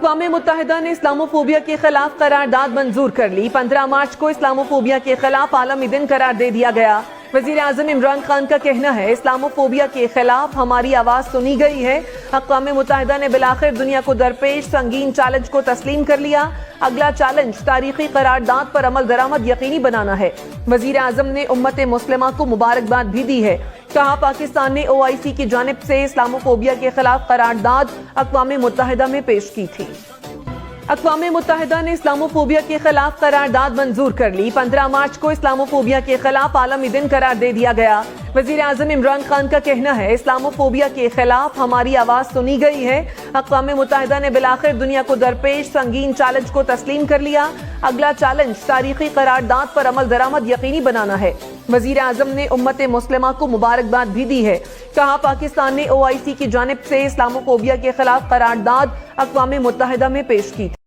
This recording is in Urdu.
اقوام متحدہ نے اسلاموفوبیا کے خلاف قرارداد منظور کر لی۔ 15 مارچ کو اسلاموفوبیا کے خلاف عالمی دن قرار دے دیا گیا۔ وزیر اعظم عمران خان کا کہنا ہے، اسلاموفوبیا کے خلاف ہماری آواز سنی گئی ہے۔ اقوام متحدہ نے بالآخر دنیا کو درپیش سنگین چیلنج کو تسلیم کر لیا۔ اگلا چیلنج تاریخی قرارداد پر عمل درآمد یقینی بنانا ہے۔ وزیر اعظم نے امت مسلمہ کو مبارکباد بھی دی ہے۔ کہا، پاکستان نے OIC کی جانب سے اسلاموفوبیا کے خلاف قرارداد اقوام متحدہ میں پیش کی تھی۔ اقوام متحدہ نے اسلاموفوبیا کے خلاف قرارداد منظور کر لی۔ 15 مارچ کو اسلاموفوبیا کے خلاف عالمی دن قرار دے دیا گیا۔ وزیر اعظم عمران خان کا کہنا ہے، اسلاموفوبیا کے خلاف ہماری آواز سنی گئی ہے۔ اقوام متحدہ نے بالآخر دنیا کو درپیش سنگین چیلنج کو تسلیم کر لیا۔ اگلا چیلنج تاریخی قرارداد پر عمل درآمد یقینی بنانا ہے۔ وزیر اعظم نے امت مسلمہ کو مبارکباد بھی دی ہے۔ کہا، پاکستان نے OIC کی جانب سے اسلاموفوبیا کے خلاف قرارداد اقوام متحدہ میں پیش کی تھی۔